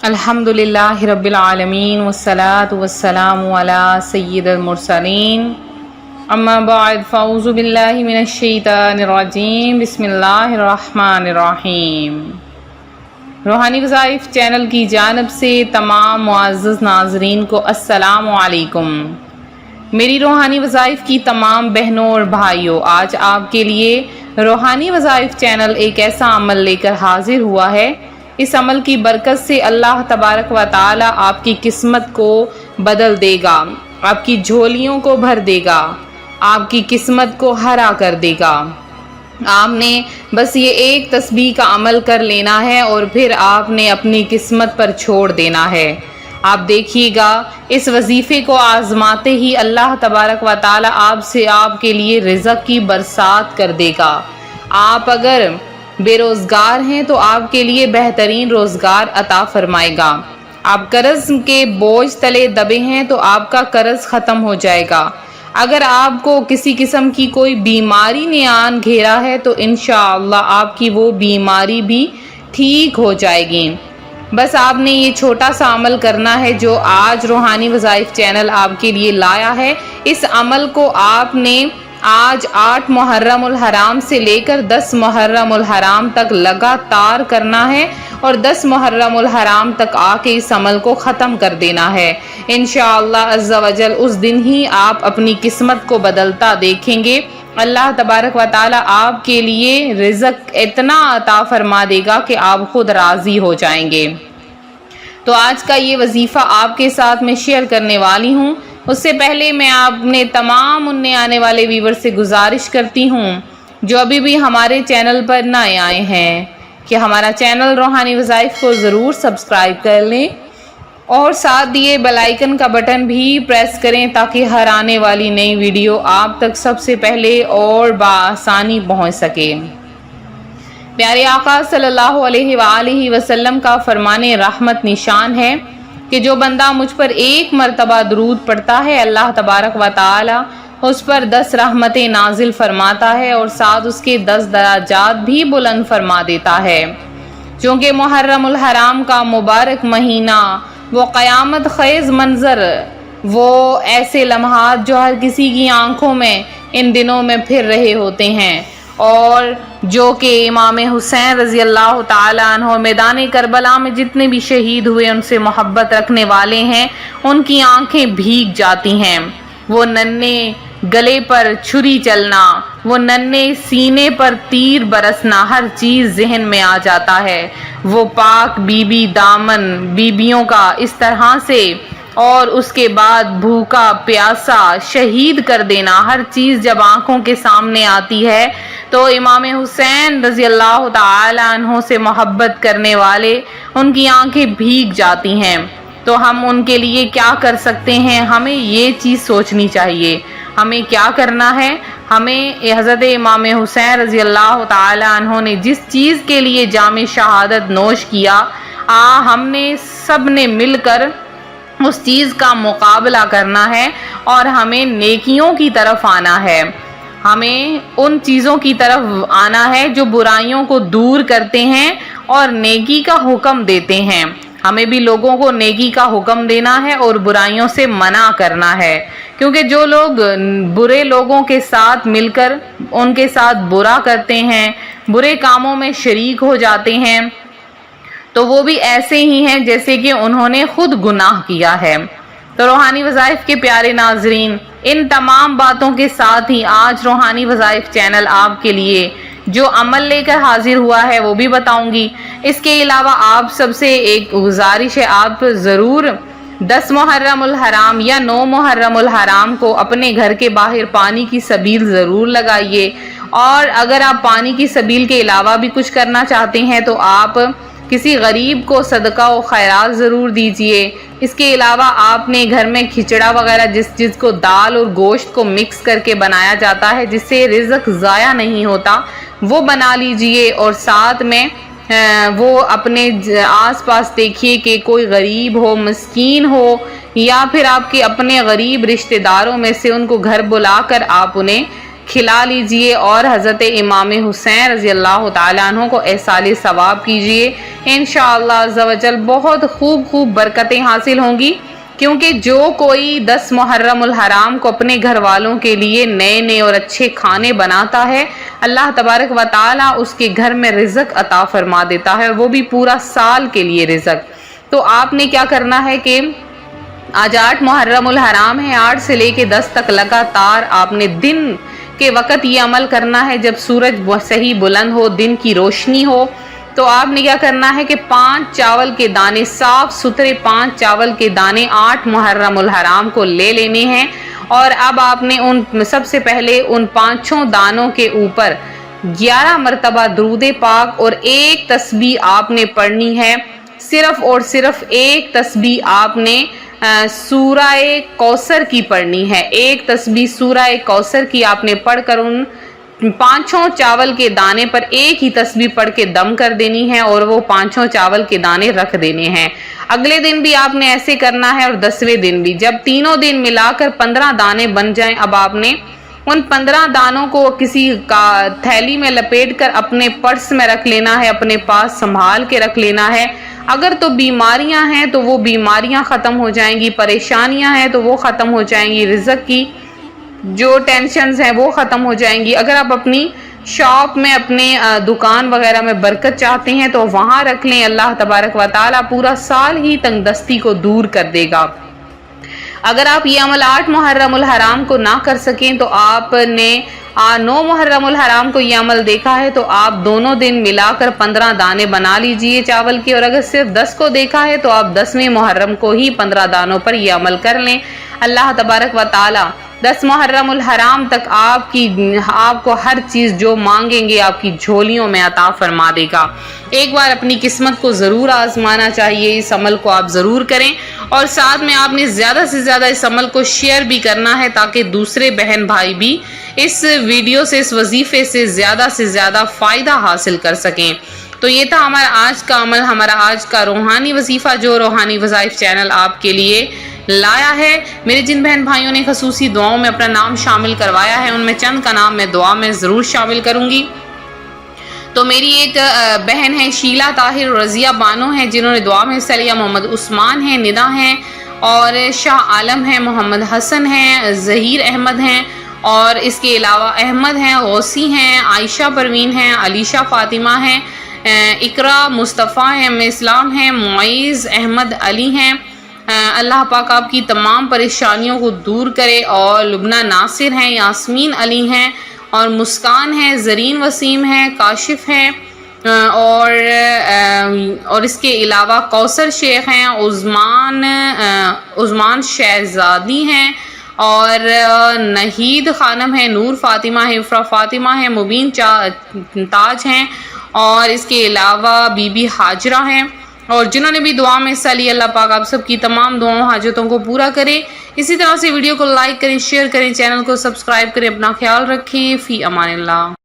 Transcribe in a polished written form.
الحمدللہ رب العالمین والصلاة والسلام علی سید المرسلین اما بعد فاعوذ باللہ من الشیطان الرجیم بسم اللہ الرحمن الرحیم۔ روحانی وظائف چینل کی جانب سے تمام معزز ناظرین کو السلام علیکم۔ میری روحانی وظائف کی تمام بہنوں اور بھائیوں، آج آپ کے لیے روحانی وظائف چینل ایک ایسا عمل لے کر حاضر ہوا ہے۔ اس عمل کی برکت سے اللہ تبارک و تعالی آپ کی قسمت کو بدل دے گا، آپ کی جھولیوں کو بھر دے گا، آپ کی قسمت کو ہرا کر دے گا۔ آپ نے بس یہ ایک تسبیح کا عمل کر لینا ہے اور پھر آپ نے اپنی قسمت پر چھوڑ دینا ہے۔ آپ دیکھیے گا اس وظیفے کو آزماتے ہی اللہ تبارک و تعالی آپ کے لیے رزق کی برسات کر دے گا۔ آپ اگر بے روزگار ہیں تو آپ کے لیے بہترین روزگار عطا فرمائے گا۔ آپ قرض کے بوجھ تلے دبے ہیں تو آپ کا قرض ختم ہو جائے گا۔ اگر آپ کو کسی قسم کی کوئی بیماری نے آن گھیرا ہے تو انشاءاللہ آپ کی وہ بیماری بھی ٹھیک ہو جائے گی۔ بس آپ نے یہ چھوٹا سا عمل کرنا ہے جو آج روحانی وظائف چینل آپ کے لیے لایا ہے۔ اس عمل کو آپ نے آج 8 محرم الحرام سے لے کر 10 محرم الحرام تک لگاتار کرنا ہے اور 10 محرم الحرام تک آ کے اس عمل کو ختم کر دینا ہے۔ انشاءاللہ عز و جل اس دن ہی آپ اپنی قسمت کو بدلتا دیکھیں گے۔ اللہ تبارک و تعالی آپ کے لیے رزق اتنا عطا فرما دے گا کہ آپ خود راضی ہو جائیں گے۔ تو آج کا یہ وظیفہ آپ کے ساتھ میں شیئر کرنے والی ہوں۔ اس سے پہلے میں اپنے تمام آنے والے ویور سے گزارش کرتی ہوں جو ابھی بھی ہمارے چینل پر نئے آئے ہیں کہ ہمارا چینل روحانی وظائف کو ضرور سبسکرائب کر لیں اور ساتھ دیے بیل آئیکن کا بٹن بھی پریس کریں تاکہ ہر آنے والی نئی ویڈیو آپ تک سب سے پہلے اور بآسانی پہنچ سکے۔ پیارے آقا صلی اللہ علیہ وآلہ وسلم کا فرمان رحمت نشان ہے کہ جو بندہ مجھ پر ایک مرتبہ درود پڑھتا ہے اللہ تبارک و تعالی اس پر 10 رحمتیں نازل فرماتا ہے اور ساتھ اس کے 10 درجات بھی بلند فرما دیتا ہے۔ چونکہ محرم الحرام کا مبارک مہینہ، وہ قیامت خیز منظر، وہ ایسے لمحات جو ہر کسی کی آنکھوں میں ان دنوں میں پھر رہے ہوتے ہیں اور جو کہ امام حسین رضی اللہ تعالیٰ عنہ میدان کربلا میں جتنے بھی شہید ہوئے ان سے محبت رکھنے والے ہیں ان کی آنکھیں بھیگ جاتی ہیں۔ وہ ننھے گلے پر چھری چلنا، وہ ننھے سینے پر تیر برسنا، ہر چیز ذہن میں آ جاتا ہے۔ وہ پاک بی بی دامن بیبیوں کا اس طرح سے اور اس کے بعد بھوکا پیاسا شہید کر دینا، ہر چیز جب آنکھوں کے سامنے آتی ہے تو امام حسین رضی اللہ تعالی عنہ سے محبت کرنے والے ان کی آنکھیں بھیگ جاتی ہیں۔ تو ہم ان کے لیے کیا کر سکتے ہیں؟ ہمیں یہ چیز سوچنی چاہیے۔ ہمیں کیا کرنا ہے؟ ہمیں حضرت امام حسین رضی اللہ تعالی عنہ نے جس چیز کے لیے جام شہادت نوش کیا، ہم نے سب نے مل کر اس چیز کا مقابلہ کرنا ہے اور ہمیں نیکیوں کی طرف آنا ہے۔ ہمیں ان چیزوں کی طرف آنا ہے جو برائیوں کو دور کرتے ہیں اور نیکی کا حکم دیتے ہیں۔ ہمیں بھی لوگوں کو نیکی کا حکم دینا ہے اور برائیوں سے منع کرنا ہے، کیونکہ جو لوگ برے لوگوں کے ساتھ مل کر ان کے ساتھ برا کرتے ہیں، برے کاموں میں شریک ہو جاتے ہیں، تو وہ بھی ایسے ہی ہیں جیسے کہ انہوں نے خود گناہ کیا ہے۔ تو روحانی وظائف کے پیارے ناظرین، ان تمام باتوں کے ساتھ ہی آج روحانی وظائف چینل آپ کے لیے جو عمل لے کر حاضر ہوا ہے وہ بھی بتاؤں گی۔ اس کے علاوہ آپ سب سے ایک گزارش ہے، آپ ضرور 10 محرم الحرام یا 9 محرم الحرام کو اپنے گھر کے باہر پانی کی سبیل ضرور لگائیے، اور اگر آپ پانی کی سبیل کے علاوہ بھی کچھ کرنا چاہتے ہیں تو آپ کسی غریب کو صدقہ و خیرات ضرور دیجیے۔ اس کے علاوہ آپ نے گھر میں کھچڑا وغیرہ جس کو دال اور گوشت کو مکس کر کے بنایا جاتا ہے جس سے رزق ضائع نہیں ہوتا، وہ بنا لیجیے، اور ساتھ میں وہ اپنے آس پاس دیکھیے کہ کوئی غریب ہو، مسکین ہو، یا پھر آپ کے اپنے غریب رشتہ داروں میں سے ان کو گھر بلا کر آپ انہیں کھلا لیجئے اور حضرت امام حسین رضی اللہ تعالیٰ عنہ کو ایصال ثواب کیجئے۔ انشاءاللہ عز و جل بہت خوب برکتیں حاصل ہوں گی، کیونکہ جو کوئی 10 محرم الحرام کو اپنے گھر والوں کے لیے نئے اور اچھے کھانے بناتا ہے، اللہ تبارک و تعالیٰ اس کے گھر میں رزق عطا فرما دیتا ہے، وہ بھی پورا سال کے لیے رزق۔ تو آپ نے کیا کرنا ہے کہ آج 8 محرم الحرام ہے، 8 سے لے کے 10 تک لگاتار آپ نے دن کے وقت یہ عمل کرنا ہے، جب سورج صحیح بلند ہو، دن کی روشنی ہو، تو آپ نے کیا کرنا ہے کہ 5 چاول کے دانے، صاف ستھرے 5 چاول کے دانے 8 محرم الحرام کو لے لینے ہیں، اور اب آپ نے سب سے پہلے ان 5 دانوں کے اوپر 11 مرتبہ درود پاک اور 1 تسبیح آپ نے پڑھنی ہے، صرف اور صرف 1 تسبیح آپ نے سورہ کوثر کی پڑھنی ہے، 1 تسبیح سورہ کوثر کی آپ نے پڑھ کر ان 5 چاول کے دانے پر 1 ہی تسبیح پڑھ کے دم کر دینی ہے، اور وہ 5 چاول کے دانے رکھ دینے ہیں۔ اگلے دن بھی آپ نے ایسے کرنا ہے، اور 10ویں دن بھی۔ جب تینوں دن ملا کر 15 دانے بن جائیں، اب آپ نے ان 15 دانوں کو کسی تھیلی میں لپیٹ کر اپنے پرس میں رکھ لینا ہے، اپنے پاس سنبھال کے رکھ لینا ہے۔ اگر تو بیماریاں ہیں تو وہ بیماریاں ختم ہو جائیں گی، پریشانیاں ہیں تو وہ ختم ہو جائیں گی، رزق کی جو ٹینشنز ہیں وہ ختم ہو جائیں گی۔ اگر آپ اپنی شاپ میں، اپنے دکان وغیرہ میں برکت چاہتے ہیں تو وہاں رکھ لیں، اللہ تبارک و تعالیٰ پورا سال ہی تنگ دستی کو دور کر دے گا۔ اگر آپ یہ عمل 8 محرم الحرام کو نہ کر سکیں تو آپ نے 9 محرم الحرام کو یہ عمل دیکھا ہے تو آپ دونوں دن ملا کر 15 دانے بنا لیجئے چاول کے، اور اگر صرف 10 کو دیکھا ہے تو آپ 10ویں محرم کو ہی 15 دانوں پر یہ عمل کر لیں۔ اللہ تبارک و تعالی 10 محرم الحرام تک آپ کو ہر چیز جو مانگیں گے آپ کی جھولیوں میں عطا فرما دے گا۔ ایک بار اپنی قسمت کو ضرور آزمانا چاہیے، اس عمل کو آپ ضرور کریں، اور ساتھ میں آپ نے زیادہ سے زیادہ اس عمل کو شیئر بھی کرنا ہے تاکہ دوسرے بہن بھائی بھی اس ویڈیو سے، اس وظیفے سے زیادہ فائدہ حاصل کر سکیں۔ تو یہ تھا ہمارا آج کا عمل، ہمارا آج کا روحانی وظیفہ جو روحانی وظائف چینل آپ کے لیے لایا ہے۔ میرے جن بہن بھائیوں نے خصوصی دعاؤں میں اپنا نام شامل کروایا ہے، ان میں چند کا نام میں دعا میں ضرور شامل کروں گی۔ تو میری ایک بہن ہے شیلا طاہر، رضیہ بانو ہیں جنہوں نے دعا میں حصہ لیا، محمد عثمان ہیں، ندا ہیں، اور شاہ عالم ہیں، محمد حسن ہیں، ظہیر احمد ہیں، اور اس کے علاوہ احمد ہیں، غوثی ہیں، عائشہ پروین ہیں، علیشہ فاطمہ ہیں، اقرا مصطفیٰ ہیں، اسلام ہیں، معیز احمد علی ہیں۔ اللہ پاک آپ کی تمام پریشانیوں کو دور کرے، اور لبنہ ناصر ہیں، یاسمین علی ہیں، اور مسکان ہیں، زرین وسیم ہیں، کاشف ہیں، اور اس کے علاوہ کوثر شیخ ہیں، عثمان شہزادی ہیں، اور نہید خانم ہیں، نور فاطمہ ہیں، افرا فاطمہ ہیں، مبین تاج ہیں، اور اس کے علاوہ بی بی حاجرہ ہیں، اور جنہوں نے بھی دعا میں حصہ لیا، اللہ پاک آپ سب کی تمام دعاؤں حاجتوں کو پورا کرے۔ اسی طرح سے ویڈیو کو لائک کریں، شیئر کریں، چینل کو سبسکرائب کریں، اپنا خیال رکھیں، فی امان اللہ۔